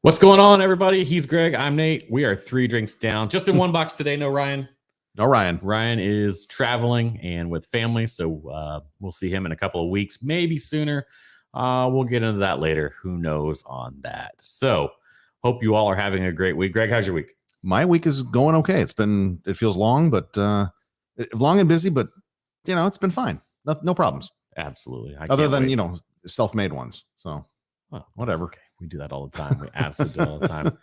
What's going on, everybody? He's Greg. I'm Nate. We are 3 drinks down. Just in one box today. No Ryan. No Ryan. Ryan is traveling and with family, so we'll see him in a couple of weeks, maybe sooner. We'll get into that later. Who knows on that? So, hope you all are having a great week. Greg, how's your week? My week is going okay. It feels long, but long and busy, but it's been fine. No problems. Absolutely. Other than self-made ones. So whatever. Okay. We do that all the time. We absolutely do it all the time.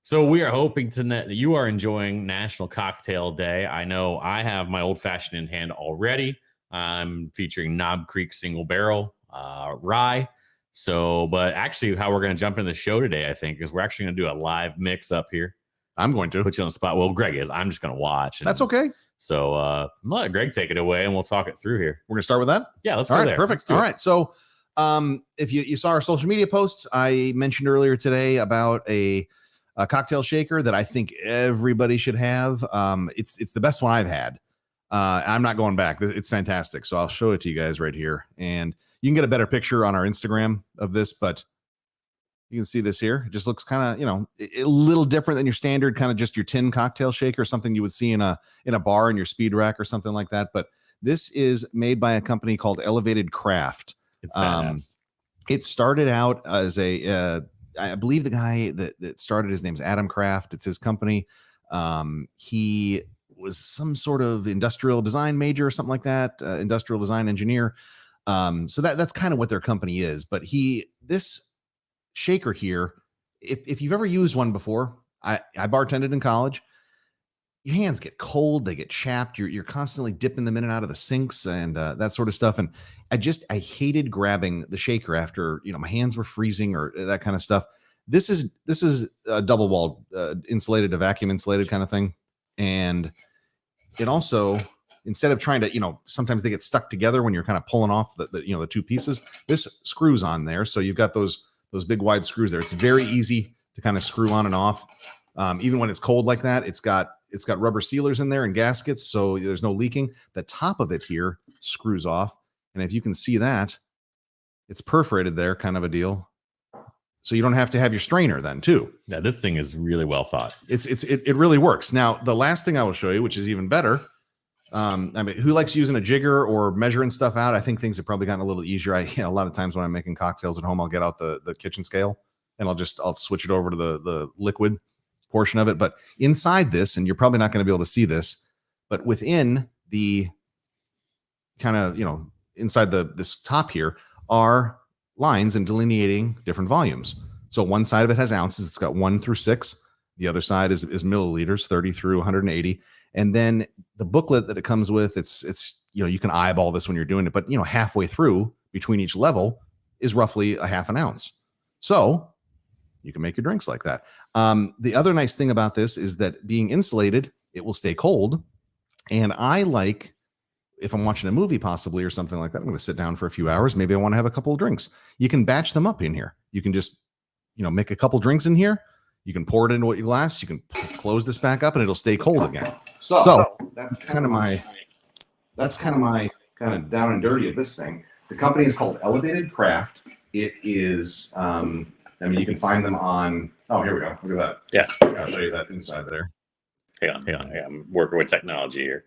So we are hoping that you are enjoying National Cocktail Day. I know I have my old fashioned in hand already. I'm featuring Knob Creek Single Barrel Rye. So, but actually, how we're going to jump into the show today, I think, is we're actually going to do a live mix up here. I'm going to put you on the spot. Well, Greg is. I'm just going to watch. That's okay. So I'm gonna let Greg take it away, and we'll talk it through here. We're going to start with that. Yeah, let's go there. Perfect. All right. So. If you saw our social media posts, I mentioned earlier today about a cocktail shaker that I think everybody should have. It's the best one I've had. I'm not going back. It's fantastic. So I'll show it to you guys right here, and you can get a better picture on our Instagram of this, but you can see this here. It just looks kind of, a little different than your standard kind of just your tin cocktail shaker, something you would see in a bar in your speed rack or something like that. But this is made by a company called Elevated Craft. It's badass. It started out as I believe the guy that started, his name's Adam Craft. It's his company. He was some sort of industrial design major or something like that, industrial design engineer. So that's kind of what their company is. But this shaker here, if you've ever used one before, I bartended in college. Your hands get cold, they get chapped. You're constantly dipping them in and out of the sinks and that sort of stuff. And I hated grabbing the shaker after my hands were freezing or that kind of stuff. This is a double walled insulated, a vacuum insulated kind of thing. And it also, instead of trying to, sometimes they get stuck together when you're kind of pulling off the two pieces. This screws on there, so you've got those big wide screws there. It's very easy to kind of screw on and off. Even when it's cold like that, it's got rubber sealers in there and gaskets, so there's no leaking. The top of it here screws off, and if you can see that, it's perforated there, kind of a deal. So you don't have to have your strainer then too. Yeah, this thing is really well thought. It really works. Now, the last thing I will show you, which is even better. Who likes using a jigger or measuring stuff out? I think things have probably gotten a little easier. A lot of times when I'm making cocktails at home, I'll get out the kitchen scale and I'll switch it over to the liquid portion of it. But inside this, and you're probably not going to be able to see this, but within the kind of, inside this top here are lines and delineating different volumes. So one side of it has ounces. It's got 1 through 6. The other side is milliliters, 30 through 180. And then the booklet that it comes with, it's you can eyeball this when you're doing it, but halfway through between each level is roughly a half an ounce. So you can make your drinks like that. The other nice thing about this is that being insulated, it will stay cold. And I like, if I'm watching a movie possibly or something like that, I'm going to sit down for a few hours. Maybe I want to have a couple of drinks. You can batch them up in here. You can just, make a couple drinks in here. You can pour it into your glass. You can close this back up and it'll stay cold again. So that's kind of my kind of down and dirty of this thing. The company is called Elevated Craft. It is, you can find them on, here we go. Look at that. Yeah. I'll show you that inside there. Hang on. I'm working with technology here.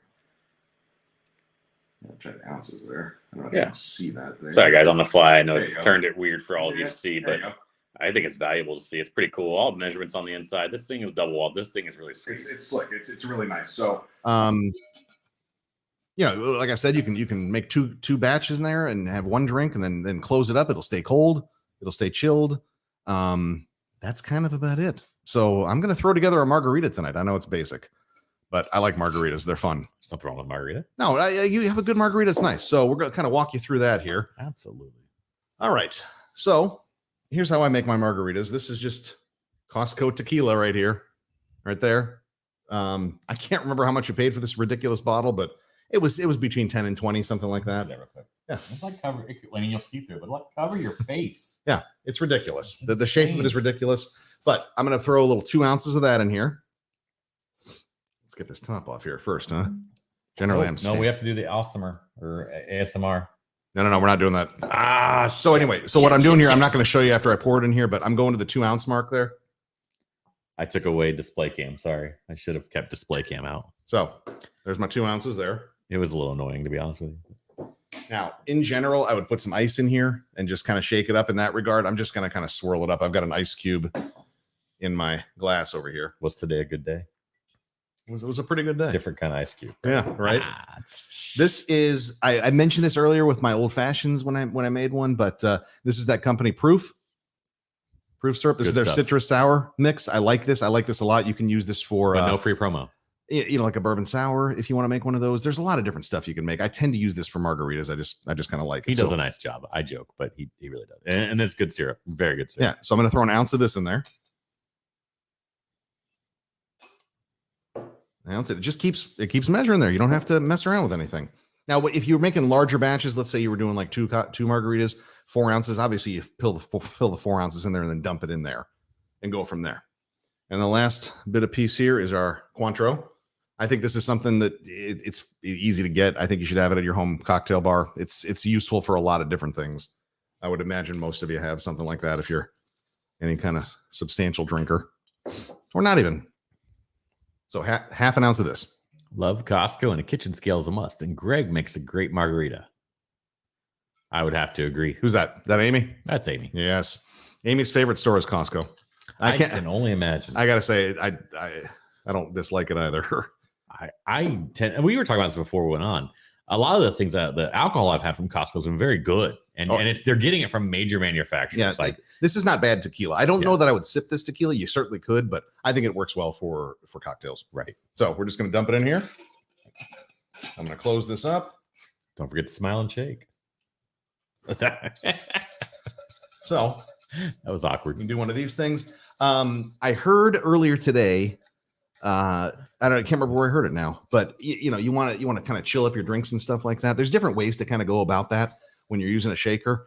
I'll try the ounces there. I don't know if you can see that there. Sorry, guys, on the fly. I know it's turned it weird for all of you to see, but I think it's valuable to see. It's pretty cool. All the measurements on the inside. This thing is double walled. This thing is really sweet. It's slick. It's really nice. So, like I said, you can make two batches in there and have one drink and then close it up. It'll stay cold. It'll stay chilled. That's kind of about it. So I'm going to throw together a margarita tonight. I know it's basic, but I like margaritas. They're fun. There's nothing wrong with margarita. No, you have a good margarita. It's nice. So we're going to kind of walk you through that here. Absolutely. All right. So here's how I make my margaritas. This is just Costco tequila right here, right there. I can't remember how much you paid for this ridiculous bottle, but it was between 10 and 20, something like that. Yeah, it's like cover. You'll see through, but cover your face. Yeah, it's ridiculous. The shape of it is ridiculous. But I'm going to throw a little 2 ounces of that in here. Let's get this top off here first, huh? Generally, we have to do the awesomer or ASMR. No, we're not doing that. So anyway, what I'm doing here, I'm not going to show you after I pour it in here, but I'm going to the 2 ounce mark there. I took away display cam. Sorry, I should have kept display cam out. So there's my 2 ounces there. It was a little annoying, to be honest with you. Now, in general, I would put some ice in here and just kind of shake it up in that regard. I'm just going to kind of swirl it up. I've got an ice cube in my glass over here. Was today a good day? It was a pretty good day. Different kind of ice cube. Yeah, right. It's- This is I mentioned this earlier with my old fashions when I made one, but this is that company Proof syrup. This is Good their stuff. citrus sour mix. I like this. I like this a lot. You can use this for but no free promo. like a bourbon sour if you want to make one of those. There's a lot of different stuff you can make. I tend to use this for margaritas. I just kind of like it. He does So, a nice job. I joke, but he really does. And it's good syrup. Very good syrup. yeah. So I'm going to throw an ounce of this in there. An ounce. It just keeps measuring there. You don't have to mess around with anything. Now, if you're making larger batches, let's say you were doing like two margaritas, 4 ounces. Obviously, you fill the 4 ounces in there and then dump it in there, and go from there. And the last bit of piece here is our Cointreau. I think this is something that it's easy to get. I think you should have it at your home cocktail bar. It's useful for a lot of different things. I would imagine most of you have something like that if you're any kind of substantial drinker, or not even. So half an ounce of this. Love Costco, and a kitchen scale is a must. And Greg makes a great margarita. I would have to agree. Who's that? Is that Amy? That's Amy. Yes. Amy's favorite store is Costco. I can only imagine. I gotta say, I don't dislike it either. I tend, and we were talking about this before we went on. A lot of the things that the alcohol I've had from Costco has been very good, and they're getting it from major manufacturers. Yeah, like this is not bad tequila. I don't know that I would sip this tequila. You certainly could, but I think it works well for cocktails. Right. So we're just gonna dump it in here. I'm gonna close this up. Don't forget to smile and shake. So that was awkward. we can do one of these things. I heard earlier today. I can't remember where I heard it now, but you want to kind of chill up your drinks and stuff like that. There's different ways to kind of go about that when you're using a shaker.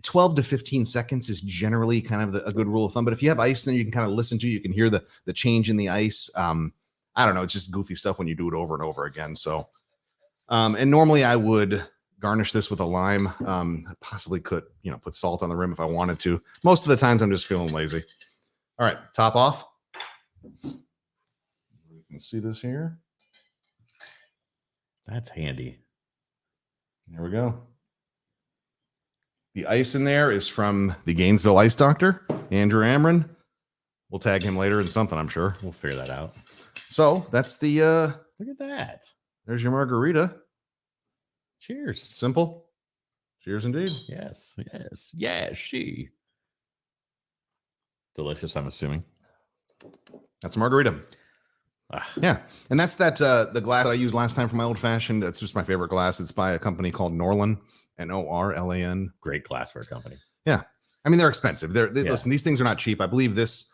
12 to 15 seconds is generally kind of a good rule of thumb. But if you have ice, then you can kind of listen to, you can hear the change in the ice. I don't know. It's just goofy stuff when you do it over and over again. So, and normally I would garnish this with a lime. Possibly could, put salt on the rim if I wanted to. Most of the times I'm just feeling lazy. All right, top off. You can see this here. That's handy. There we go. The ice in there is from the Gainesville Ice Doctor, Andrew Amron. We'll tag him later in something, I'm sure. We'll figure that out. So that's the Look at that. there's your margarita. Cheers. Simple. Cheers indeed. Yes. She. Delicious, I'm assuming. That's margarita. Ah, Yeah. And that's the glass that I used last time for my old fashioned. That's just my favorite glass. It's by a company called Norlan, Norlan. great glass for a company. I mean, they're expensive. Yeah. Listen, these things are not cheap. I believe this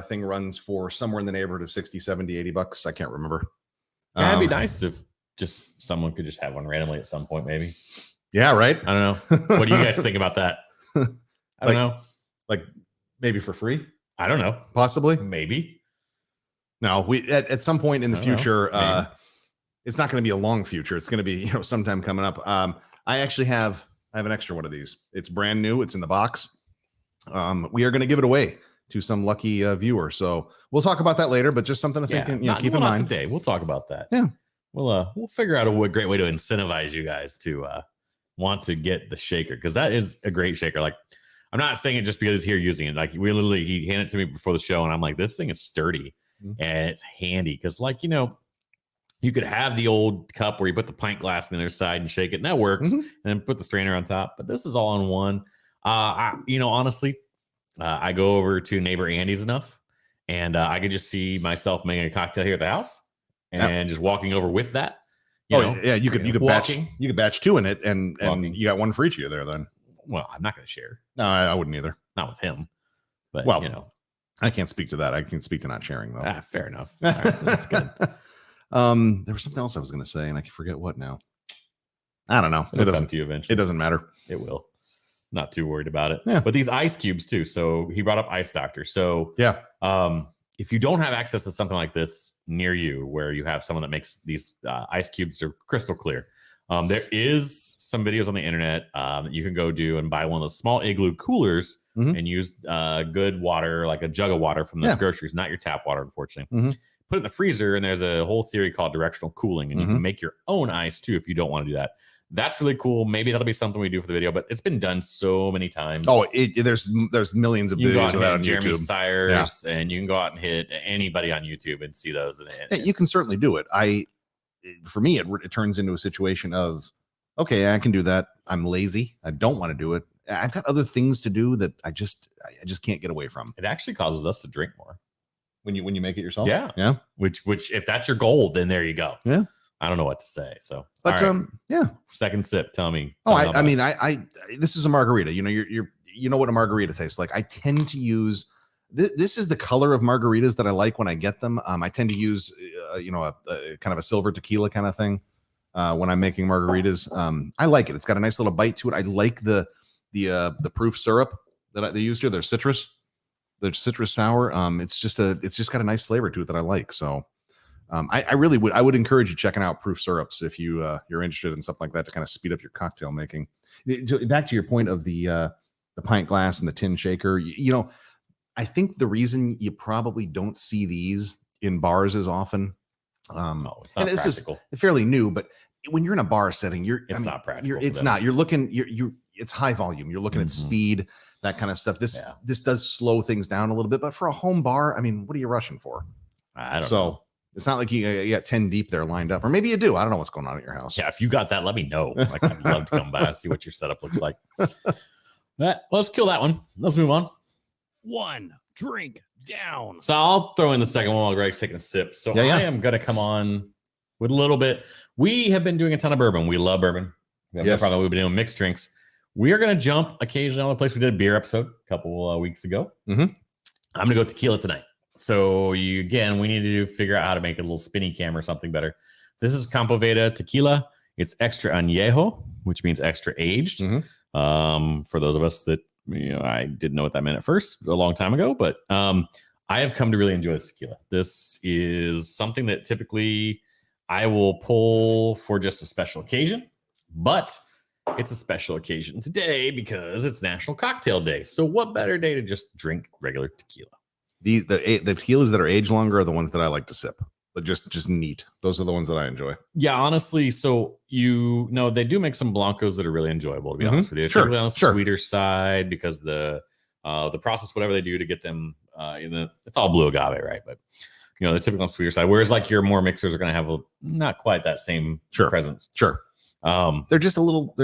thing runs for somewhere in the neighborhood of 60, 70, 80 bucks. I can't remember. That'd be nice if just someone could just have one randomly at some point, maybe. Yeah, right. I don't know. What do you guys think about that? I don't know. Like maybe for free, I don't know. possibly. Maybe. No, we at some point in the I don't know. future, Maybe. it's not going to be a long future. It's going to be sometime coming up. I actually have an extra one of these. It's brand new. It's in the box. We are going to give it away to some lucky viewer. So we'll talk about that later. But just something to think, keep in mind. Today, we'll talk about that. Yeah. We'll figure out a great way to incentivize you guys to want to get the shaker, because that is a great shaker. Like, I'm not saying it just because he's here using it. Like, he handed it to me before the show, and I'm like, this thing is sturdy and it's handy, because you could have the old cup where you put the pint glass on the other side and shake it, and that works, and then put the strainer on top. But this is all on one. Honestly, I go over to neighbor Andy's enough, and I could just see myself making a cocktail here at the house and just walking over with that. You could batch two in it, and Walking. you got one for each of you there. Then Well, I'm not going to share, no, I wouldn't either. not with him. But Well, I can't speak to that. I can speak to not sharing though. fair enough. All right, that's good. There was something else I was going to say, and I can forget what now. I don't know. It'll come to you eventually. It doesn't matter. It will. Not too worried about it. Yeah. But these ice cubes too. So he brought up Ice Doctor. So Yeah. if you don't have access to something like this near you, where you have someone that makes these ice cubes, they're crystal clear. There is some videos on the internet that you can go do and buy one of those small igloo coolers and use good water, like a jug of water from the groceries, not your tap water, unfortunately. Put it in the freezer, and there's a whole theory called directional cooling, and you can make your own ice too if you don't want to do that. That's really cool. Maybe that'll be something we do for the video, but it's been done so many times. Oh, there's millions of videos of that on Jeremy YouTube. Sires, and you can go out and hit anybody on YouTube and see those. And you can certainly do it. For me, it turns into a situation of, okay, I can do that. I'm lazy. I don't want to do it. I've got other things to do that I just can't get away from. It actually causes us to drink more when you make it yourself. Yeah. Which if that's your goal, then there you go. Yeah. I don't know what to say. So, but yeah. Second sip. Tell me. I mean, this is a margarita. You know what a margarita tastes like. I tend to use. This is the color of margaritas that I like when I get them. I tend to use, a kind of a silver tequila kind of thing when I'm making margaritas. I like it. It's got a nice little bite to it. I like the proof syrup that they used here. They're citrus sour. It's just got a nice flavor to it that I like. So. I really would encourage you checking out proof syrups if you're interested in something like that to kind of speed up your cocktail making. Back to your point of the pint glass and the tin shaker, I think the reason you probably don't see these in bars as often, it's not and this practical. is fairly new, but when you're in a bar setting, it's not practical. It's not. You're looking. It's high volume. You're looking at speed, that kind of stuff. This does slow things down a little bit, but for a home bar, I mean, what are you rushing for? I don't know. It's not like you got 10 deep there lined up, or maybe you do. I don't know what's going on at your house. Yeah, if you got that, let me know. Like, I'd love to come by and see what your setup looks like. Let's kill that one. Let's move on. One drink down. So I'll throw in the second one while Greg's taking a sip. So I am going to come on with a little bit. We have been doing a ton of bourbon. We love bourbon. We've been doing mixed drinks. We are going to jump occasionally on the place. We did a beer episode a couple of weeks ago. I'm going to go tequila tonight. So we need to figure out how to make a little spinny cam or something better. This is Campo Veda tequila. It's extra añejo, which means extra aged. For those of us that, I didn't know what that meant at first a long time ago, but I have come to really enjoy this tequila. This is something that typically I will pull for just a special occasion, but it's a special occasion today because it's National Cocktail Day. So what better day to just drink regular tequila? The tequilas that are aged longer are the ones that I like to sip, but just neat. Those are the ones that I enjoy. Yeah, honestly. So they do make some blancos that are really enjoyable. To be honest with you, sure, on the sweeter side because the process, whatever they do to get them, it's all blue agave, right? But they're typically on the sweeter side. Whereas like your more mixers are going to have not quite that same presence. Sure. They're just a little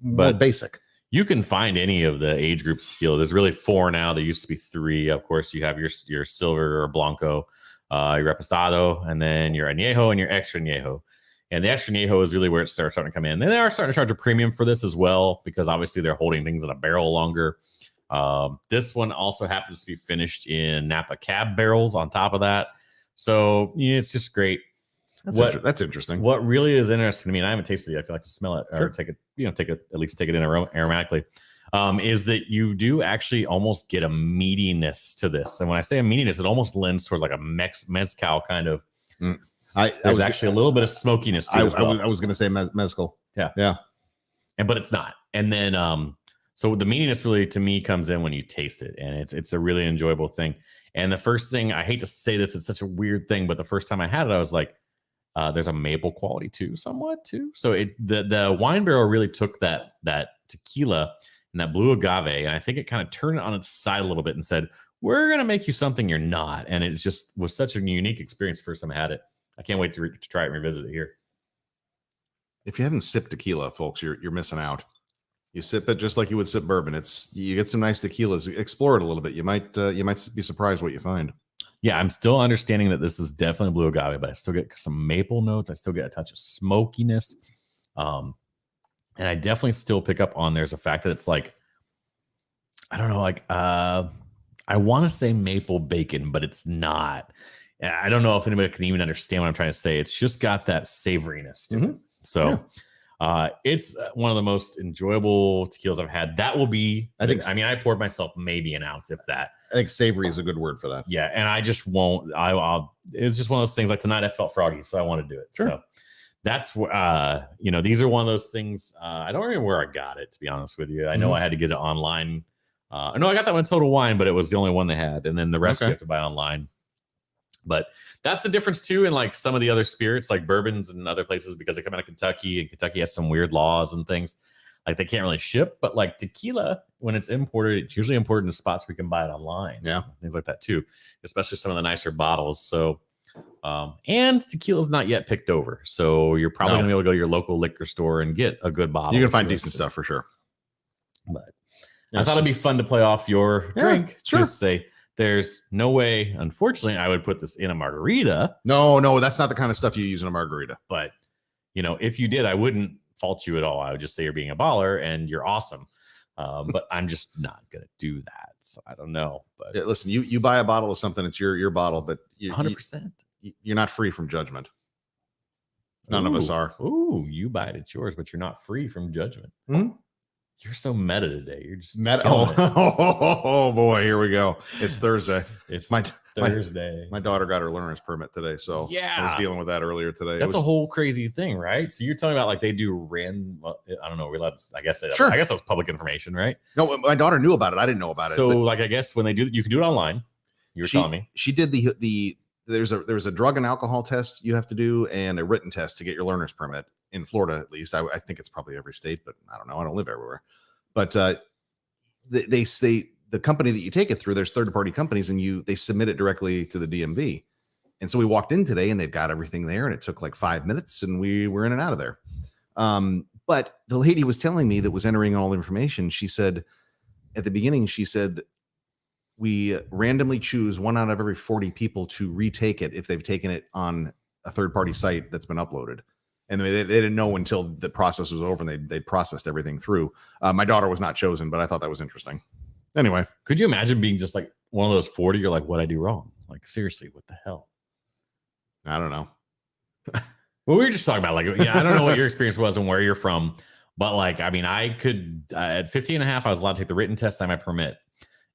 more basic. You can find any of the age groups of tequila. There's really 4 now. There used to be 3. Of course, you have your silver or blanco, your reposado, and then your añejo and your extra añejo. And the extra añejo is really where it starting to come in. And they are starting to charge a premium for this as well because obviously they're holding things in a barrel longer. This one also happens to be finished in Napa Cab barrels on top of that. So it's just great. That's interesting. What really is interesting to me, and I haven't tasted it yet, I feel like to smell it or take it in aromatically, is that you do actually almost get a meatiness to this. And when I say a meatiness, it almost lends towards like a mezcal kind of. There's actually a little bit of smokiness to it as well. I was going to say mezcal. Yeah. But it's not. And then, so the meatiness really to me comes in when you taste it, and it's a really enjoyable thing. And the first thing, I hate to say this, it's such a weird thing, but the first time I had it, I was like, there's a maple quality somewhat too. So the wine barrel really took that tequila and that blue agave, and I think it kind of turned it on its side a little bit and said, "We're gonna make you something you're not." And it just was such a unique experience. First time I had it, I can't wait to try it and revisit it here. If you haven't sipped tequila, folks, you're missing out. You sip it just like you would sip bourbon. You get some nice tequilas. Explore it a little bit. You might be surprised what you find. Yeah, I'm still understanding that this is definitely blue agave, but I still get some maple notes. I still get a touch of smokiness. And I definitely still pick up on there's a fact that it's like, I don't know, like I want to say maple bacon, but it's not. I don't know if anybody can even understand what I'm trying to say. It's just got that savoriness to it. So it's one of the most enjoyable tequilas I've had. That will be, I poured myself maybe an ounce, if that. I think savory is a good word for that. Yeah. And I just won't, it's just one of those things like tonight I felt froggy, so I want to do it. Sure. So that's these are one of those things. I don't remember where I got it, to be honest with you. I know I had to get it online. No, I got that one Total Wine, but it was the only one they had, and then the rest you have to buy online. But that's the difference too in like some of the other spirits, like bourbons and other places, because they come out of Kentucky, and Kentucky has some weird laws and things. Like they can't really ship, but like tequila, when it's imported, it's usually imported in spots where you can buy it online. Yeah, things like that too, especially some of the nicer bottles. So. And tequila is not yet picked over, so you're probably gonna be able to go to your local liquor store and get a good bottle. You can find decent stuff for sure. But I thought it'd be fun to play off your drink. Sure. Just say there's no way, unfortunately, I would put this in a margarita. No, that's not the kind of stuff you use in a margarita. But if you did, I wouldn't fault you at all. I would just say you're being a baller and you're awesome. But I'm just not gonna do that. So I don't know. But listen, you buy a bottle of something, it's your bottle, but 100%. You're not free from judgment. None of us are. Ooh, you buy it, it's yours, but you're not free from judgment. Hmm? You're so meta today. You're just meta. Oh boy, here we go. It's Thursday. It's Thursday. My daughter got her learner's permit today, so I was dealing with that earlier today. That's a whole crazy thing, right? So you're telling me about like they do random. I don't know. I guess that was public information, right? No, my daughter knew about it. I didn't know about it. So like I guess when they do, you can do it online. You were telling me she did there's a drug and alcohol test you have to do and a written test to get your learner's permit in Florida, at least. I think it's probably every state, but I don't know. I don't live everywhere. But they say the company that you take it through, there's third-party companies, and they submit it directly to the DMV. And so we walked in today, and they've got everything there, and it took like 5 minutes, and we were in and out of there. But the lady was telling me that was entering all the information. She said at the beginning, we randomly choose 1 out of every 40 people to retake it if they've taken it on a third-party site that's been uploaded. And they didn't know until the process was over and they processed everything through. My daughter was not chosen, but I thought that was interesting. Anyway. Could you imagine being just like one of those 40? You're like, what'd I do wrong? Like, seriously, what the hell? I don't know. Well, we were just talking about like, I don't know what your experience was and where you're from, but like, I mean, I could, at 15 and a half, I was allowed to take the written test and my permit.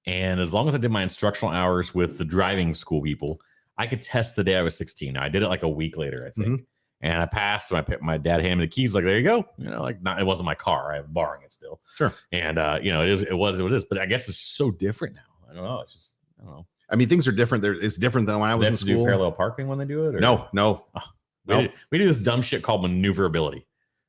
And as long as I did my instructional hours with the driving school people, I could test the day I was 16. I did it like a week later, I think. Mm-hmm. And I passed. So my dad handed me the keys. Like, there you go. It wasn't my car. I'm borrowing it still. Sure. And it was what it is. But I guess it's so different now. I don't know. It's just, I don't know. I mean, things are different. It's different than when I was in school. Do parallel parking when they do it? Or? No. Oh, we do this dumb shit called maneuverability.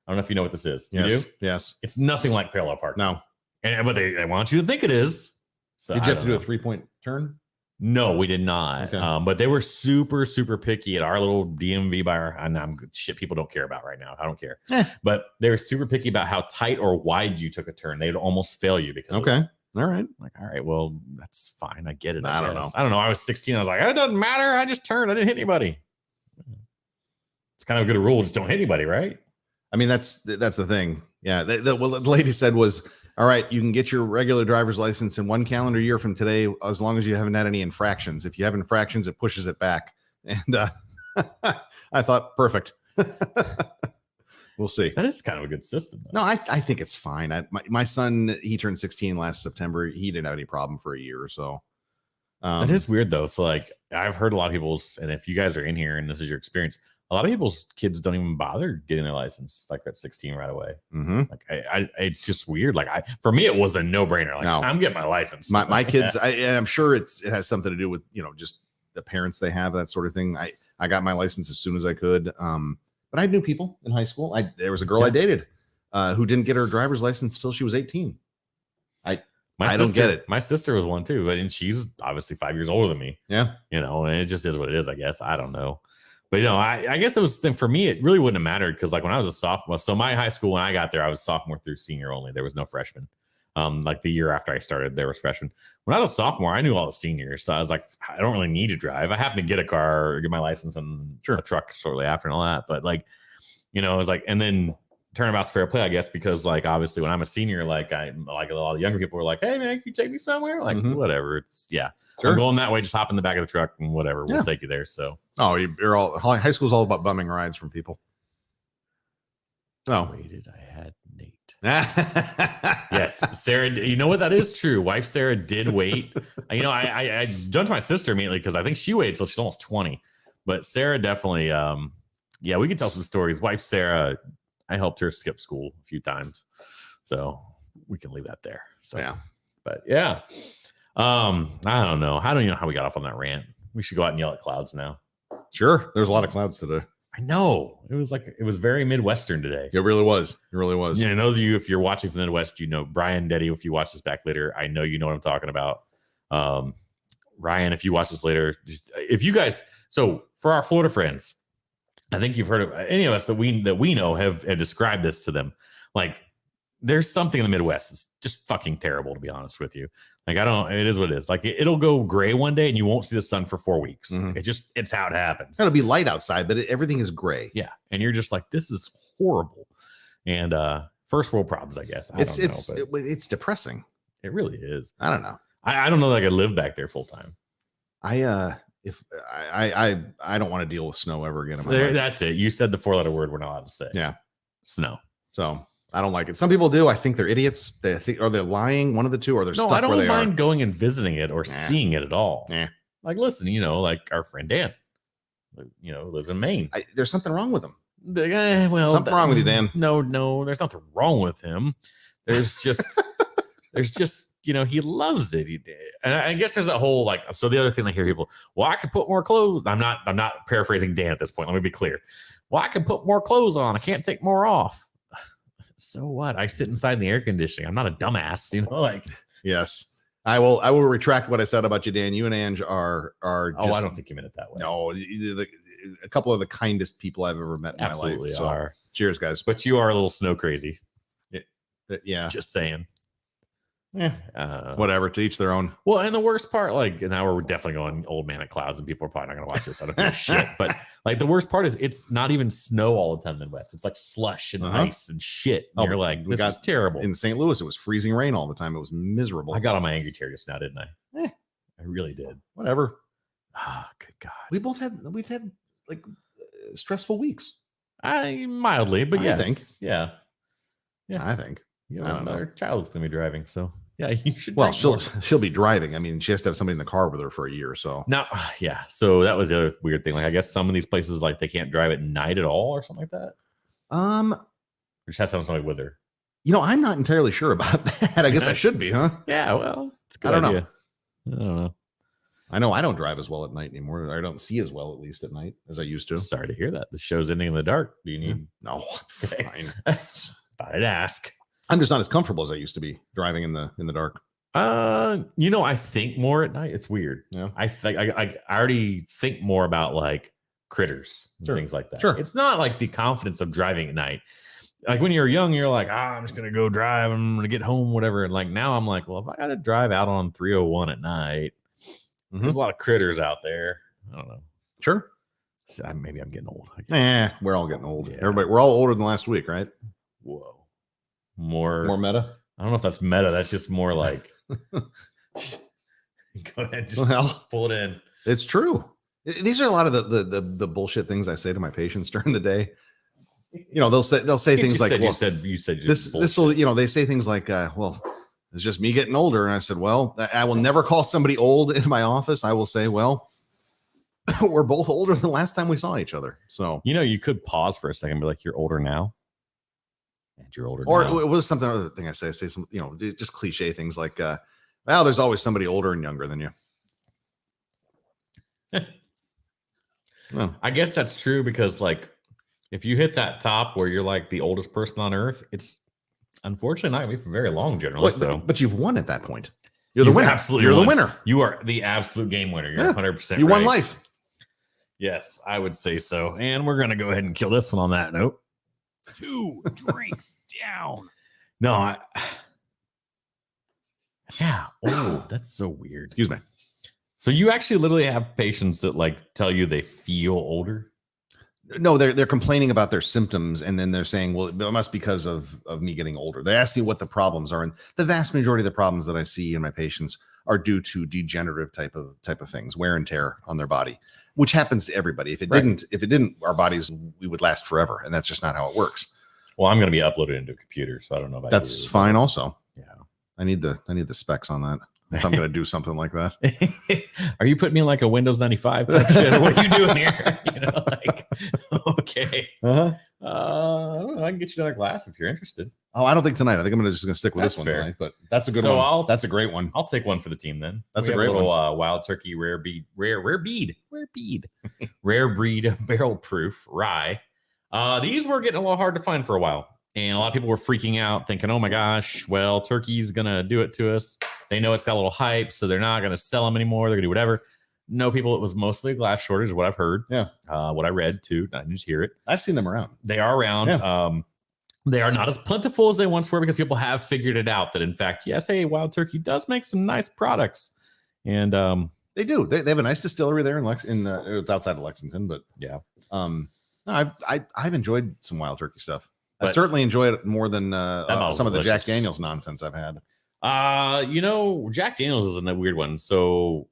I don't know if you know what this is. You do? Yes. It's nothing like parallel parking. No. But they want you to think it is. So did you have to do a 3-point turn? No, we did not. Okay. But they were super, super picky at our little DMV bar. And shit people don't care about right now. I don't care. But they were super picky about how tight or wide you took a turn. They'd almost fail you because all right. Like, all right, well, that's fine. I get it. I don't know. I was 16. I was like, it doesn't matter. I just turned. I didn't hit anybody. It's kind of a good rule. Just don't hit anybody, right? I mean, that's the thing. Yeah. What the lady said was, all right, you can get your regular driver's license in 1 calendar year from today, as long as you haven't had any infractions. If you have infractions, it pushes it back. And I thought, perfect. We'll see. That is kind of a good system, though. No, I think it's fine. My son, he turned 16 last September. He didn't have any problem for a year or so. That is weird, though. So, like, I've heard a lot of people's, and if you guys are in here and this is your experience, a lot of people's kids don't even bother getting their license like at 16 right away. Mm-hmm. Like it's just weird. Like for me, it was a no-brainer. Like I'm getting my license. My kids, and I'm sure it has something to do with just the parents they have, that sort of thing. I got my license as soon as I could. But I knew people in high school. There was a girl I dated who didn't get her driver's license until she was 18. I don't get it. My sister was one too, and she's obviously 5 years older than me. Yeah, and it just is what it is. I guess I don't know. But, I guess it was for me, it really wouldn't have mattered because like when I was a sophomore, so my high school, when I got there, I was sophomore through senior only. There was no freshman. Like the year after I started, there was freshmen. When I was a sophomore, I knew all the seniors. So I was like, I don't really need to drive. I happened to get a car or get my license and a truck shortly after and all that. But like, it was like, and then turnabout's fair play, I guess, because like obviously when I'm a senior, like a lot of the younger people were like, hey man, can you take me somewhere? Like whatever. It's sure. I'm going that way, just hop in the back of the truck and whatever. We'll take you there. So you're all high school's all about bumming rides from people. Waited, I had Nate. Yes, Sarah, you know what, that is true. Wife Sarah did wait. I jumped to my sister immediately because I think she waited till she's almost 20. But Sarah definitely yeah, we can tell some stories. Wife Sarah, I helped her skip school a few times, so we can leave that there. So Yeah. but yeah, I don't know. I don't even know how we got off on that rant. We should go out and yell at clouds now. Sure. There's a lot of clouds today. I know it was very Midwestern today. It really was. It really was. Yeah, and those of you, if you're watching from the Midwest, you know Brian Deddy. If you watch this back later, I know you know what I'm talking about. Ryan, if you watch this later, if you guys, so for our Florida friends, I think you've heard of any of us that we know have described this to them. Like, there's something in the Midwest that's just fucking terrible, to be honest with you. Like, it is what it is. Like, it'll go gray one day and you won't see the sun for 4 weeks. Mhm. It's how it happens. It'll be light outside, but everything is gray. Yeah. And you're just like, this is horrible. And first world problems, I guess. I don't know, but It's depressing. it really is. I don't know. I don't know that I could live back there full time. I don't want to deal with snow ever again in my life. That's it. You said the 4-letter word we're not allowed to say. Yeah. Snow. So I don't like it. Some people do. I think they're idiots. They think, or they're lying. One of the two, or they're No, stuck I don't where they mind are. going and visiting it or Nah. seeing it at all. Nah. Like, listen, like our friend Dan, lives in Maine. There's something wrong with them. Well, Something wrong with you, Dan. No, there's nothing wrong with him. There's just, he loves it. And I guess there's that whole so the other thing I hear people, well, I could put more clothes. I'm not paraphrasing Dan at this point. Let me be clear. Well, I can put more clothes on. I can't take more off. So what? I sit inside in the air conditioning. I'm not a dumbass, Yes. I will retract what I said about you, Dan. You and Ange are just, I don't think you meant it that way. no, a couple of the kindest people I've ever met in Absolutely my life. So are. cheers, guys. But you are a little snow crazy. Yeah. Just saying. Yeah. Whatever. To each their own. Well, and the worst part, now we're definitely going old man at clouds, and people are probably not going to watch this. I don't give a shit. But the worst part is it's not even snow all the time in the Midwest. It's like slush and ice and shit. And you're like, we this is terrible. In St. Louis, it was freezing rain all the time. It was miserable. I got on my angry chair just now, didn't I? I really did. Whatever. Ah, good God. We've had stressful weeks. Mildly, but I yes. think. Yeah. I think. I don't know. Our child's going to be driving. So, yeah, you should. Well, drink more. she'll be driving. I mean, she has to have somebody in the car with her for a year. So Now, yeah. So that was the other weird thing. I guess some of these places, they can't drive at night at all or something like that. Um, Or just have to have somebody with her. I'm not entirely sure about that. I guess I should be, huh? Yeah, well, it's a good I don't know. idea. I don't know. I know I don't drive as well at night anymore. I don't see as well, at least at night, as I used to. Sorry to hear that. The show's ending in the dark. Do you need? No, Okay. fine. Thought I'd ask. I'm just not as comfortable as I used to be driving in the dark. I think more at night. It's weird. Yeah. I think I already think more about critters and Sure. things like that. Sure. It's not like the confidence of driving at night. Like when you're young, you're like, I'm just gonna go drive. I'm gonna get home, whatever. And now I'm like, well, if I gotta drive out on 301 at night, there's a lot of critters out there. I don't know. Sure. So maybe I'm getting old. I guess. We're all getting old. Yeah. Everybody, we're all older than last week, right? Whoa. More meta. I don't know if that's meta. That's just more like go ahead, just Well, pull it in. it's true. These are a lot of the bullshit things I say to my patients during the day. They'll say things like, you said this will, they say things like, well, it's just me getting older. And I said, well, I will never call somebody old in my office. I will say, well, we're both older than the last time we saw each other. So, you could pause for a second and be like, you're older now. And you're older or now. it was something other thing I say some, just cliche things like, well, there's always somebody older and younger than you. Well, I guess that's true because if you hit that top where you're like the oldest person on earth, it's unfortunately not gonna be for very long generally. but you've won at that point. You're the You've winner. absolutely You're won. the winner. You are the absolute game winner. You're Yeah. 100% You won right. life. Yes, I would say so. And we're gonna go ahead and kill this one on that note. 2 drinks down. No, yeah. Oh, that's so weird. Excuse me. So you actually literally have patients that tell you they feel older. No, they're complaining about their symptoms, and then they're saying, well, it must be because of me getting older. They ask me what the problems are, and the vast majority of the problems that I see in my patients are due to degenerative type of things, wear and tear on their body, which happens to everybody. If it didn't, our bodies, we would last forever, and that's just not how it works. Well, I'm going to be uploaded into a computer, so I don't know about That's you, fine. Also, Yeah. I need the specs on that if I'm going to do something like that. Are you putting me in a Windows 95 type shit? Or what are you doing here? Okay. Uh-huh. I don't know. I can get you another glass if you're interested. Oh, I don't think tonight. I think I'm just going to stick with That's this one fair. tonight. But that's a good So one. That's a great one. I'll take one for the team then. That's We a have great little, one. Wild Turkey rare breed barrel proof rye. These were getting a little hard to find for a while, and a lot of people were freaking out, thinking, "Oh my gosh, well, Turkey's gonna do it to us. They know it's got a little hype, so they're not gonna sell them anymore. They're gonna do whatever." No, people, it was mostly a glass shortage, is what I've heard. Yeah. What I read too. I didn't just hear it. I've seen them around. They are around. Yeah. They are not as plentiful as they once were because people have figured it out that, in fact, yes, hey, Wild Turkey does make some nice products. And They do. They have a nice distillery there in it's outside of Lexington, but yeah. no, I've enjoyed some Wild Turkey stuff. I But- certainly enjoy it more than bottle's some of the Jack delicious. Daniels nonsense I've had. Jack Daniels is a weird one. So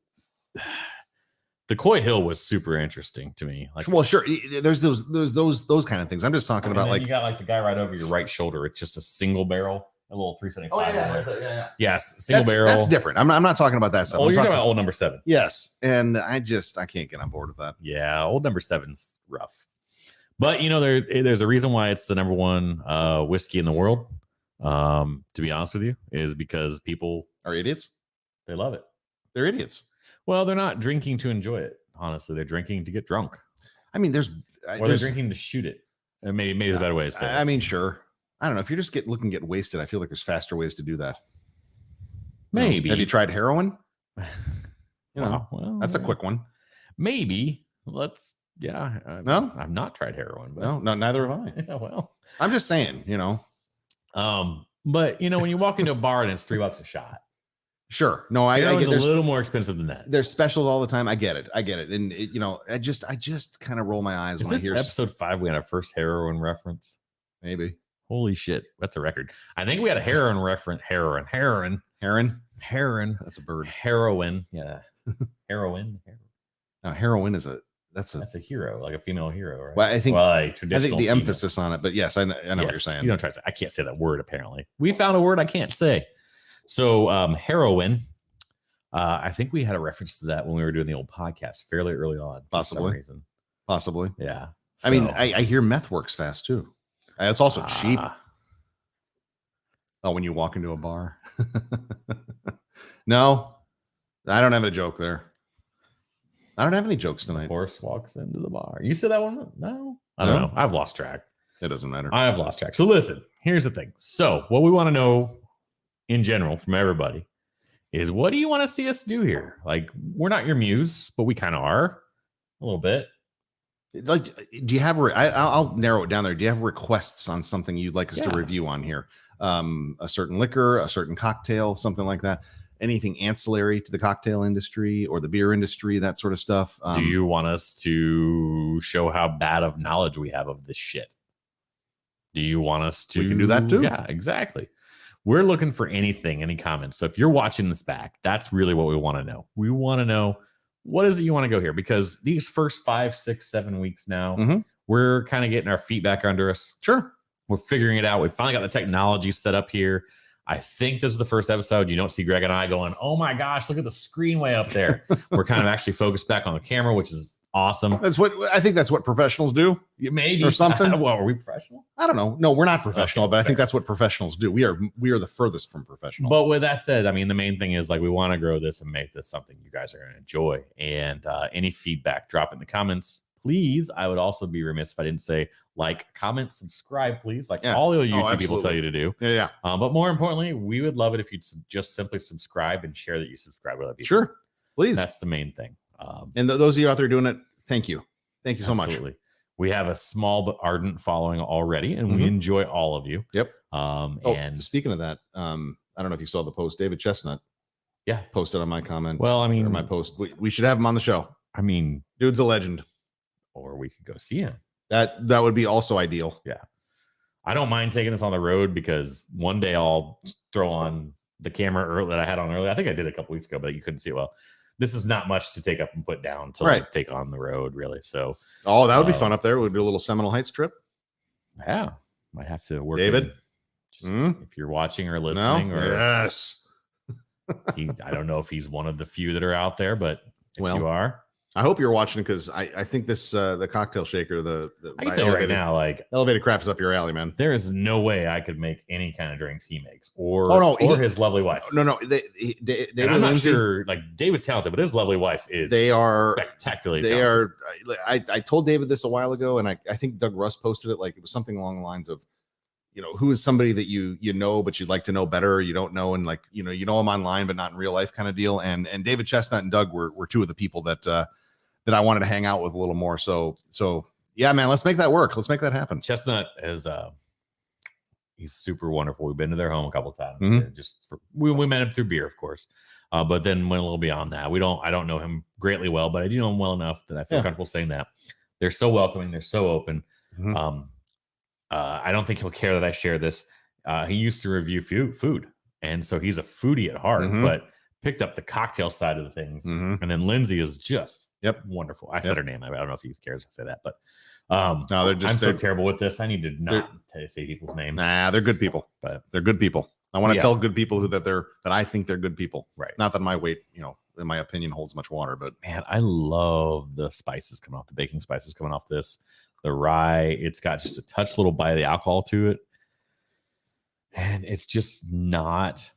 the Coy Hill was super interesting to me. Like, Well, sure. There's those kind of things. I'm just talking and about then like you got like the guy right over your right shoulder. It's just a single barrel, a little 375. yeah. Yes, single barrel. That's different. I'm not talking about that stuff. Oh, I'm you're talking about old number 7. yes, and I can't get on board with that. Yeah, old number 7's rough. But there's a reason why it's the number 1 whiskey in the world. To be honest with you, is because people Are idiots? they love it. They're idiots. Well, they're not drinking to enjoy it. Honestly, they're drinking to get drunk, I mean, or they're drinking to shoot it. And maybe a better way to say it. I mean, sure. I don't know. If you're just looking to get wasted, I feel like there's faster ways to do that. Maybe. Have you tried heroin? You know, well, that's a quick one. maybe. Let's. Yeah. No? I've not tried heroin. But, No, neither have I. Yeah, well. I'm just saying, But when you walk into a bar and it's $3 a shot, Sure. No, I heroin's get a there's little more expensive than that. there's specials all the time. I get it. And I just kind of roll my eyes Is when I this hear episode 5? We had our first heroin reference. maybe Holy shit, that's a record. I think we had a heroin reference. Heroin. heron. That's a bird. Heroin. Yeah. Heroin. Now, heroin is That's a hero, like a female hero, right? Well, I think a traditional the female. emphasis on it, but yes, I know what you're Yes, saying. You don't try to say. I can't say that word. Apparently, we found a word I can't say. So heroin. I think we had a reference to that when we were doing the old podcast fairly early on. For some Possibly. reason. Possibly. Yeah. I mean, So, I hear meth works fast too. It's also cheap. ah, Oh, when you walk into a bar. No, I don't have a joke there. I don't have any jokes the tonight. horse walks into the bar. You said that one? No, I don't No. know. I've lost track. It doesn't matter. I have lost track. So listen, here's the thing. So what we want to know in general from everybody is, what do you want to see us do here? Like, we're not your muse, but we kind of are a little bit. Like, do you have? I'll narrow it down there. Do you have requests on something you'd like us to Yeah. review on here? A certain liquor, a certain cocktail, something like that. Anything ancillary to the cocktail industry or the beer industry, that sort of stuff. Do you want us to show how bad of knowledge we have of this shit? Do you want us to? We can do that too. Yeah, exactly. We're looking for anything, any comments. So if you're watching this back, that's really what we want to know. We want to know, what is it you want to go here? Because these first 5, 6, 7 weeks now, Mhm. we're kind of getting our feet back under us. Sure. We're figuring it out. We finally got the technology set up here. I think this is the first episode. You don't see Greg and I going, "Oh my gosh, look at the screen way up there." We're kind of actually focused back on the camera, which is awesome. I think that's what professionals do. Maybe Or something. Well, are we professional? I don't know. No, we're not professional, Okay, but I think fair. that's what professionals do. We are the furthest from professional. But with that said, I mean, the main thing is, like, we want to grow this and make this something you guys are going to enjoy. And any feedback, drop it in the comments, please. I would also be remiss if I didn't say, like, comment, subscribe, please. Like Yeah. all the YouTube people absolutely. tell you to do. yeah. But more importantly, we would love it if you'd just simply subscribe and share that you subscribe with other people. Sure. Please. That's the main thing. And those of you out there doing it, thank you. Thank you so much. Absolutely. We have a small but ardent following already, and we Mhm. enjoy all of you. Yep. And Speaking of that, I don't know if you saw the post. David Chestnut yeah, posted on my comment. well, I mean, or my post. We should have him on the show. Dude's a legend. or we could go see him. That would be also ideal. I don't mind taking this on the road, because one day I'll throw on the camera that I had on earlier. I think I did a couple weeks ago, but you couldn't see it well. This is not much to take up and put down to Right. like, take on the road, really. So Oh, that would be Uh, fun up there. We'd do a little Seminole Heights trip. yeah, might have to work. David? in- just Hmm? if you're watching or No. listening, or Yes. I don't know if he's one of the few that are out there, but if Well, you are, I hope you're watching because I think this the cocktail shaker the I can tell you right now, like elevated craft is up your alley, man. there is no way I could make any kind of drinks he makes or he- his lovely wife. No, And David I'm not Lindsay, sure. Like David's talented, but his lovely wife is. They are spectacularly. they talented. are. I told David this a while ago, and I think Doug Russ posted it. Like it was something along the lines of, who is somebody that you know, but you'd like to know better, or you don't know, and like you know him online, but not in real life, kind of deal. And David Chestnut and Doug were two of the people that I wanted to hang out with a little more. So yeah, man, let's make that work. Let's make that happen. Chestnut is he's super wonderful. We've been to their home a couple times. Mhm. We met him through beer, of course, but then went a little beyond that. I don't know him greatly well, but I do know him well enough that I feel comfortable saying that. They're so welcoming. They're so open. Mhm. I don't think he'll care that I share this. He used to review food, and so he's a foodie at heart, Mhm. but picked up the cocktail side of the things. Mhm. And then Lindsay is just wonderful. I said her name. I don't know if he cares to say that, but No, I'm so terrible with this. I need to not say people's names. Nah, they're good people. But They're good people. I want to Yeah. tell good people that I think they're good people. Right. Not that my weight, in my opinion, holds much water, but man, I love the spices coming off, the baking spices coming off this. The rye, it's got just a touch little bite of the alcohol to it. And it's just not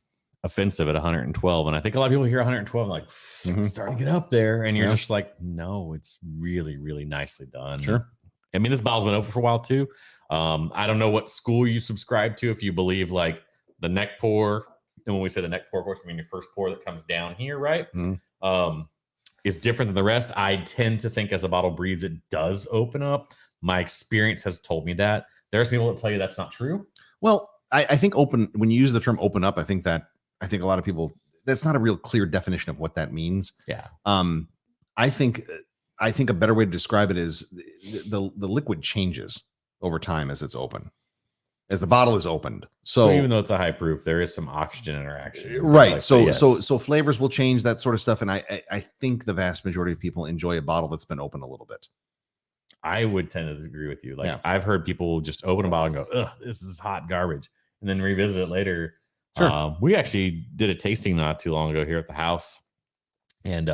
offensive at 112. And I think a lot of people hear 112 like it's starting to get up there. And you're just like, no, it's really, really nicely done. Sure. I mean, this bottle's been open for a while too. I don't know what school you subscribe to, if you believe like the neck pour. And when we say the neck pour, of course, I mean your first pour that comes down here, right? Is different than the rest. I tend to think as a bottle breeds, it does open up. My experience has told me that. There's people that tell you that's not true. Well, I think when you use the term open up, I think a lot of people, that's not a real clear definition of what that means. Yeah. I think a better way to describe it is the liquid changes over time as it's open, as the bottle is opened. So even though it's a high proof, there is some oxygen interaction. Right. Like So that, yes. so flavors will change, that sort of stuff. And I think the vast majority of people enjoy a bottle that's been open a little bit. I would tend to agree with you. Like Yeah. I've heard people just open a bottle and go, ugh, this is hot garbage, and then revisit it later. Sure. We actually did a tasting not too long ago here at the house. And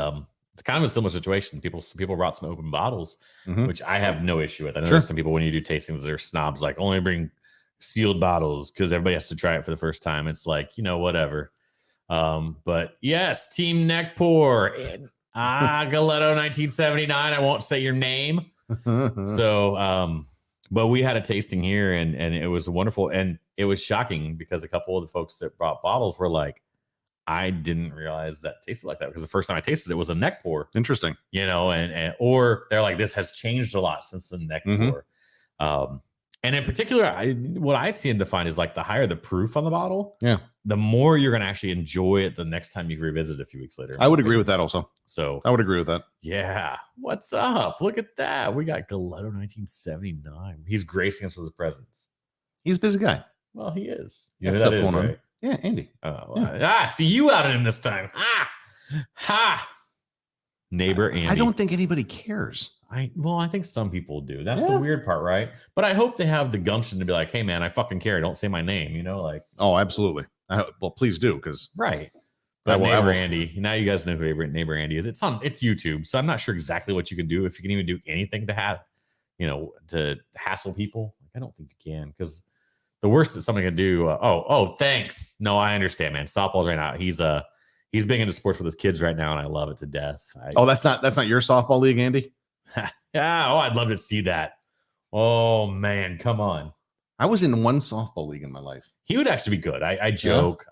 it's kind of a similar situation. Some people brought some open bottles, Mhm. which I have no issue with. I know Sure. there's some people when you do tastings, they're snobs, like only bring sealed bottles because everybody has to try it for the first time. It's like, whatever. But yes, Team Neck Pour. Galetto 1979. I won't say your name. So but we had a tasting here and it was wonderful. And it was shocking because a couple of the folks that brought bottles were like, I didn't realize that tasted like that, because the first time I tasted it was a neck pour, Interesting. and or they're like, this has changed a lot since the neck pour. And in particular, what I'd seen defined is like the higher the proof on the bottle, the more you're going to actually enjoy it the next time you revisit it a few weeks later. I would agree with that also. So I would agree with that. yeah. What's up? Look at that. We got Galetto 1979. He's gracing us with his presence. He's a busy guy. Well, he is. Got who stuff that is, going on. right? Yeah, Andy. Oh, well, see, you outed him this time. Ha! Neighbor Andy. I don't think anybody cares. I think some people do. That's Yeah. the weird part, right? But I hope they have the gumption to be like, hey man, I fucking care. Don't say my name, like. Oh, absolutely. Well, please do, because Right. But I will- Neighbor Andy, now you guys know who Neighbor Andy is. It's YouTube, so I'm not sure exactly what you can do, if you can even do anything to have, to hassle people. I don't think you can, because the worst that somebody can do. Thanks. No, I understand, man. Softball's right now. He's big into sports with his kids right now, and I love it to death. that's not your softball league, Andy. Yeah. Oh, I'd love to see that. Oh man, come on. I was in one softball league in my life. He would actually be good. I joke,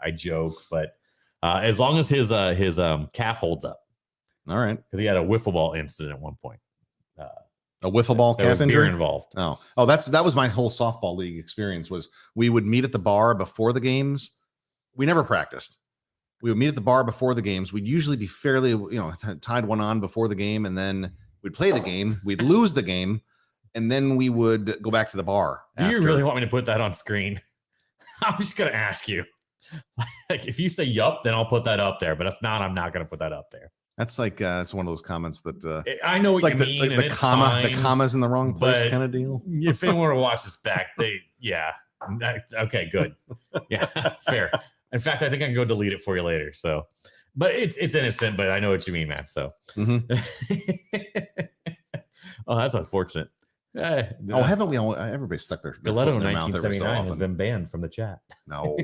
but as long as his calf holds up, All right. because he had a wiffle ball incident at one point. A wiffle ball There was calf beer injury. involved. Oh, that was my whole softball league experience. Was we would meet at the bar before the games. We never practiced. We would meet at the bar before the games. We'd usually be fairly, tied one on before the game, and then we'd play the game. We'd lose the game, and then we would go back to the bar. Do you after. really want me to put that on screen? I'm just gonna ask you. Like, if you say yup, then I'll put that up there. But if not, I'm not gonna put that up there. That's like it's one of those comments that I know it's what like you mean, and the it's comma, fine, the comma's in the wrong place but kind of deal. If anyone will watch this back, okay, good. Yeah, fair. In fact, I think I can go delete it for you later. So, But it's innocent, but I know what you mean, man. So Mhm. oh, that's unfortunate. Oh, haven't we all? Everybody stuck their foot Galetto in their mouth every so 1979 has often. been banned from the chat. No.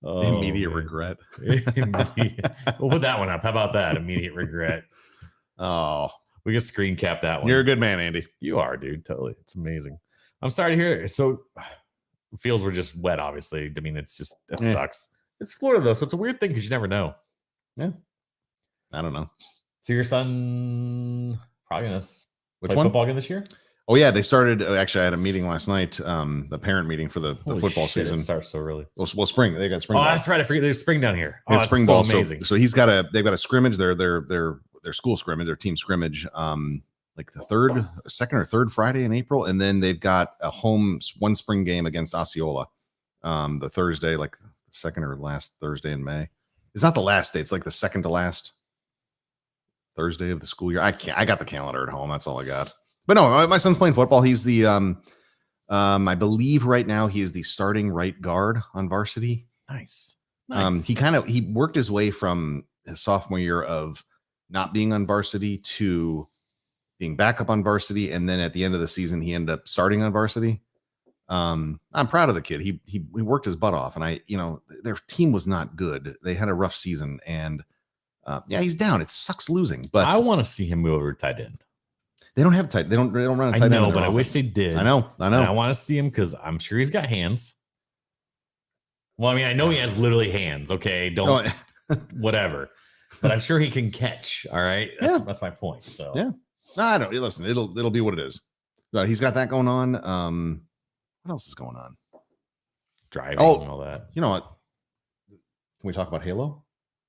Oh, Immediate man. regret. We'll put that one up. How about that? Immediate regret. Oh, We can screen cap that one. you're a good man, Andy. You are, dude. Totally. It's amazing. I'm sorry to hear it. So fields were just wet, obviously. I mean, it's just that Yeah. sucks. It's Florida though, so it's a weird thing because you never know. I don't know. So your son probably gonna Which play one? football again this year? Oh yeah, they started. Actually, I had a meeting last night. The parent meeting for the Holy football shit, season. It starts so early. Well, spring. They got spring. Oh, ball. that's right. I forget there's spring down here. They Oh, had that's spring so ball. amazing. So they've got a scrimmage. Their school scrimmage, their team scrimmage. Like the second or third Friday in April, and then they've got a one spring game against Osceola. The Thursday, like the second or last Thursday in May. It's not the last day. It's like the second to last Thursday of the school year. I got the calendar at home. That's all I got. But no, my son's playing football. He's the I believe right now he is the starting right guard on varsity. Nice. He worked his way from his sophomore year of not being on varsity to being backup on varsity, and then at the end of the season he ended up starting on varsity. I'm proud of the kid. He worked his butt off, and their team was not good. They had a rough season, and he's down. It sucks losing, but I want to see him move over to tight end. they don't have tight. They don't run a tight I end. know, in their but I wish offense. they did. I know. And I want to see him because I'm sure he's got hands. Well, I mean, I know he has literally hands. Okay, don't whatever, but I'm sure he can catch. All right, that's my point. So Yeah. No, I don't. Listen, it'll be what it is. But he's got that going on. What else is going on? driving Oh. and all that. You know what? Can we talk about Halo?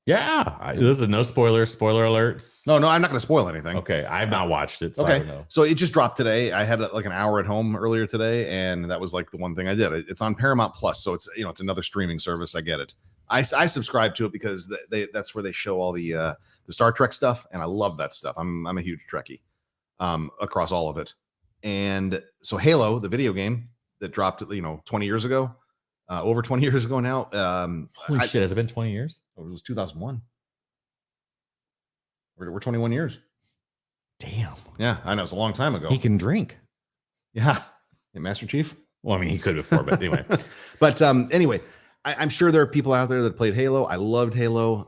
Yeah, listen, no spoilers. Spoiler alerts. No, I'm not going to spoil anything. Okay, I've not watched it, so I don't know. So it just dropped today. I had like an hour at home earlier today, and that was like the one thing I did. It's on Paramount Plus, so it's it's another streaming service. I get it. I subscribe to it because that's where they show all the Star Trek stuff, and I love that stuff. I'm a huge Trekkie across all of it. And so Halo, the video game that dropped 20 years ago, over 20 years ago now. Holy shit, has it been 20 years? It was 2001. We're 21 years. Damn. Yeah, I know. It's a long time ago. He can drink. Yeah. Hey, Master Chief. Well, I mean, he could before, but anyway. But anyway, I'm sure there are people out there that played Halo. I loved Halo.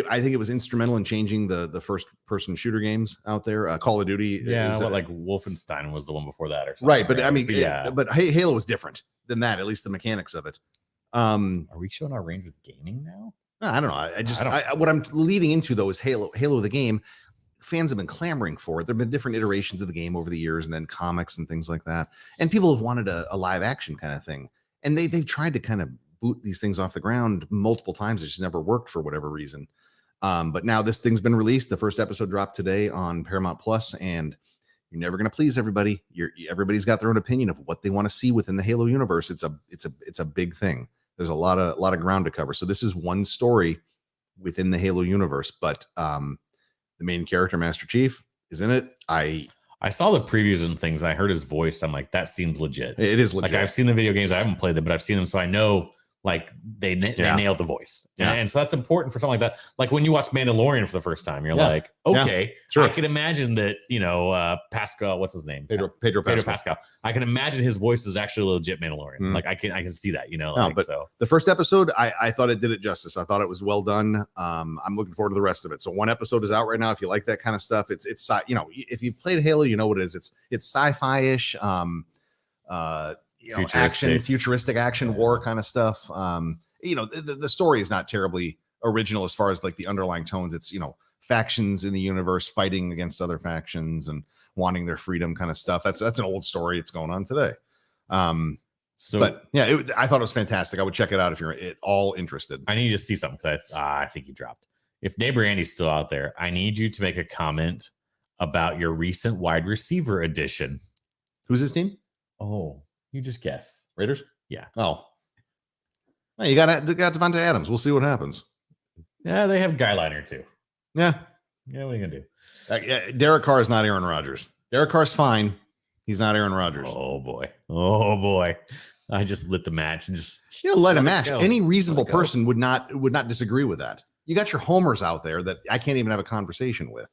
I think it was instrumental in changing the first person shooter games out there. Call of Duty. Yeah, like Wolfenstein was the one before that or something. Right. But I mean, yeah. But Halo was different than that, at least the mechanics of it. Are we showing our range with gaming now? I don't know. What I'm leading into though is Halo the game. Fans have been clamoring for it. There have been different iterations of the game over the years, and then comics and things like that. And people have wanted a live action kind of thing. And they've tried to kind of boot these things off the ground multiple times. It just never worked for whatever reason. But now this thing's been released. The first episode dropped today on Paramount Plus, and you're never going to please everybody. Everybody's got their own opinion of what they want to see within the Halo universe. It's a big thing. There's a lot of ground to cover. So this is one story within the Halo universe, but the main character, Master Chief, is in it. I saw the previews and things, and I heard his voice. I'm like, that seems legit. It is legit. Like, I've seen the video games. I haven't played them, but I've seen them, so I know. Like they nailed the voice. Yeah. And so that's important for something like that. Like when you watch Mandalorian for the first time, you're Yeah. like, okay, Sure. I can imagine that, Pascal, what's his name? Pedro Pascal. I can imagine his voice is actually a legit Mandalorian. Mm. Like I can see that, but so. The first episode, I thought it did it justice. I thought it was well done. I'm looking forward to the rest of it. So one episode is out right now. If you like that kind of stuff, it's if you played Halo, you know what it is. It's sci-fi-ish, futuristic action war kind of stuff. The story is not terribly original as far as like the underlying tones. It's factions in the universe fighting against other factions and wanting their freedom kind of stuff. That's an old story. It's going on today. But yeah, I thought it was fantastic. I would check it out if you're at all interested. I need you to see something because I think he dropped. If Neighbor Andy's still out there, I need you to make a comment about your recent wide receiver addition. Who's his team? Oh, you just guess. Raiders? Yeah. Oh. Hey, you got Devontae Adams. We'll see what happens. Yeah, they have Guy Liner too. Yeah. Yeah, what are you gonna do? Derek Carr is not Aaron Rodgers. Derek Carr's fine. He's not Aaron Rodgers. Oh boy. I just lit the match and just Let him it match. go. Any reasonable Let it go. person would not disagree with that. You got your homers out there that I can't even have a conversation with.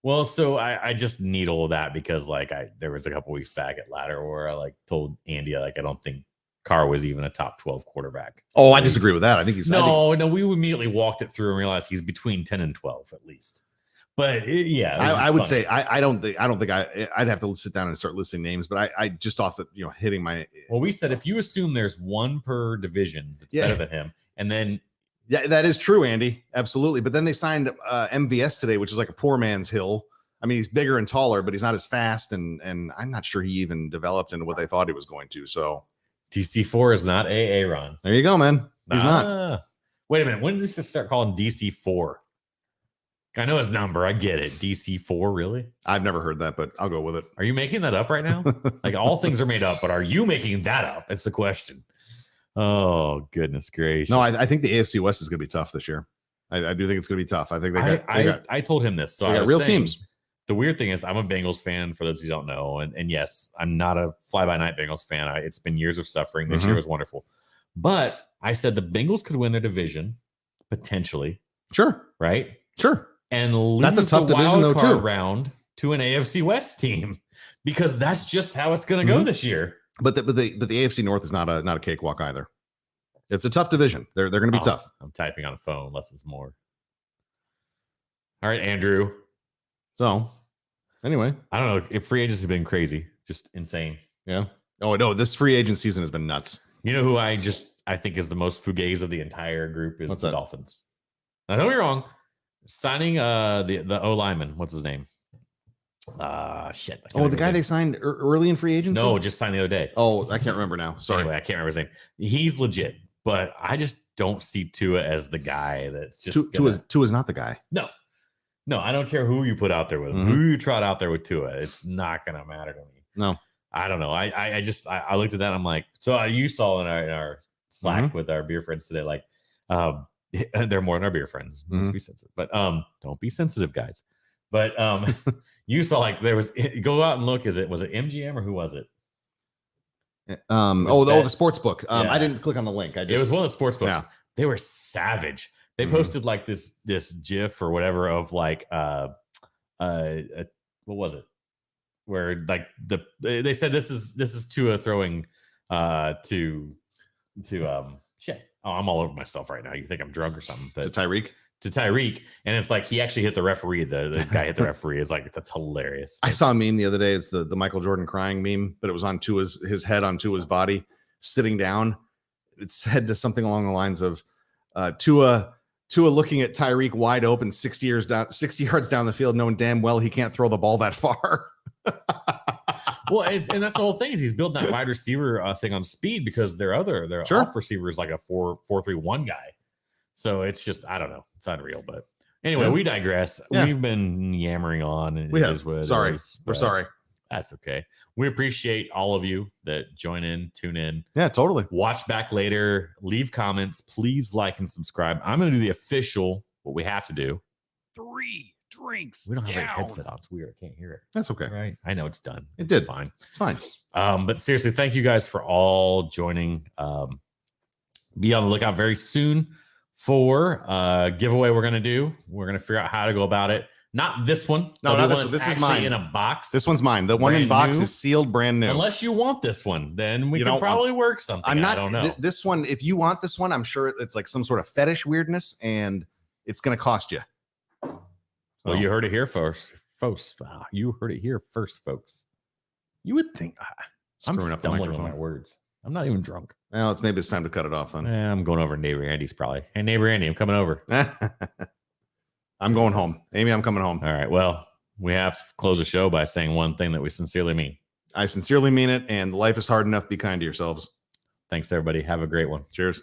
Well, so I just need all of that because like there was a couple weeks back at Ladder where I like told Andy like I don't think Carr was even a top 12 quarterback. Oh, I disagree with that. I think he's No, we immediately walked it through and realized he's between 10 and 12 at least. But I would say I don't think I'd have to sit down and start listing names, but I just thought that hitting my. Well, we said if you assume there's one per division that's better than him, and then Yeah, that is true, Andy. Absolutely. But then they signed MVS today, which is like a poor man's Hill. I mean, he's bigger and taller, but he's not as fast, and I'm not sure he even developed into what they thought he was going to. So DC4 is not AA Ron. there you go, man. He's not. Wait a minute. When did this start calling DC4? I know his number. I get it. DC4, really? I've never heard that, but I'll go with it. Are you making that up right now? Like all things are made up, but are you making that up? It's the question. Oh, goodness gracious. No, I think the AFC West is going to be tough this year. I do think it's going to be tough. I think I told him this. So they I got was real saying, teams. The weird thing is I'm a Bengals fan for those who don't know. And yes, I'm not a fly-by-night Bengals fan. It's been years of suffering. This year was wonderful. But I said the Bengals could win their division, potentially. Sure. Right? Sure. And lose That's a tough the division, wild though, card too. round to an AFC West team because that's just how it's going to go this year. But the AFC North is not a cakewalk either. It's a tough division. They're going to be tough. I'm typing on a phone. Less is more. All right, Andrew. So anyway, I don't know if free agency has been crazy, just insane. yeah. Oh no, this free agent season has been nuts. You know who I think is the most fugazi of the entire group is What's the that? Dolphins. Now, don't be wrong. Signing the O lineman. What's his name? Shit. I can't Oh, the remember guy his they name. signed early in free agency. No, just signed the other day. Oh, I can't remember now. Sorry. Anyway, I can't remember his name. He's legit, but I just don't see Tua as the guy that's just Tua's not the guy. No, I don't care who you put out there with him. Mhm. Who you trot out there with Tua. It's not gonna matter to me. No. I don't know. I just looked at that. I'm like, so you saw in our Slack Mm-hmm. with our beer friends today, like they're more than our beer friends. Let's Mhm. be sensitive, but don't be sensitive, guys. But you saw like there was go out and look. Was it MGM or who was it? The that- sports book. Yeah. I didn't click on the link. It was one of the sports books. Yeah. They were savage. They Mhm. posted like this GIF or whatever of like what was it? Where like they said this is Tua throwing to shit. Oh, I'm all over myself right now. You think I'm drunk or something? to But Tyreek. to Tyreek, and it's like he actually hit the referee. The guy hit the referee. It's like that's hilarious. I saw a meme the other day. It's the Michael Jordan crying meme, but it was on his head on Tua's body, sitting down. It said to something along the lines of Tua looking at Tyreek wide open 60 yards down the field, knowing damn well he can't throw the ball that far. Well, and that's the whole thing is he's building that wide receiver thing on speed because their Sure. off receiver is like a 4-3-1 guy. So it's just I don't know. It's unreal. But anyway, Yeah. we digress. Yeah. We've been yammering on. And We it have. is what it Sorry. is, We're but sorry. That's okay. We appreciate all of you that join in, tune in, Yeah, totally. watch back later, leave comments. Please like and subscribe. I'm going to do the official what we have to do. 3 drinks We don't have a down. headset on. It's weird. I can't hear it. That's okay. Right? I know it's done. It It's did. fine. It's fine. But seriously, thank you guys for all joining. Be on the lookout very soon for a giveaway we're going to do. We're going to figure out how to go about it. Not this one. No, the not one this one. that's This is actually mine. in a box. This one's mine. The one in Brand box new? is sealed, brand new. Unless you want this one, then we You can don't probably work something. I'm not. I don't know. This one, if you want this one, I'm sure it's like some sort of fetish weirdness, and it's going to cost you. Well, you heard it here first, folks. You heard it here first, folks. You would think I'm Screwing up the stumbling on microphone. my words. I'm not even drunk. Well, maybe it's time to cut it off then. I'm going over to neighbor Andy's probably. Hey, neighbor Andy, I'm coming over. I'm going home. Amy, I'm coming home. All right. Well, we have to close the show by saying one thing that we sincerely mean. I sincerely mean it, and life is hard enough. Be kind to yourselves. Thanks, everybody. Have a great one. Cheers.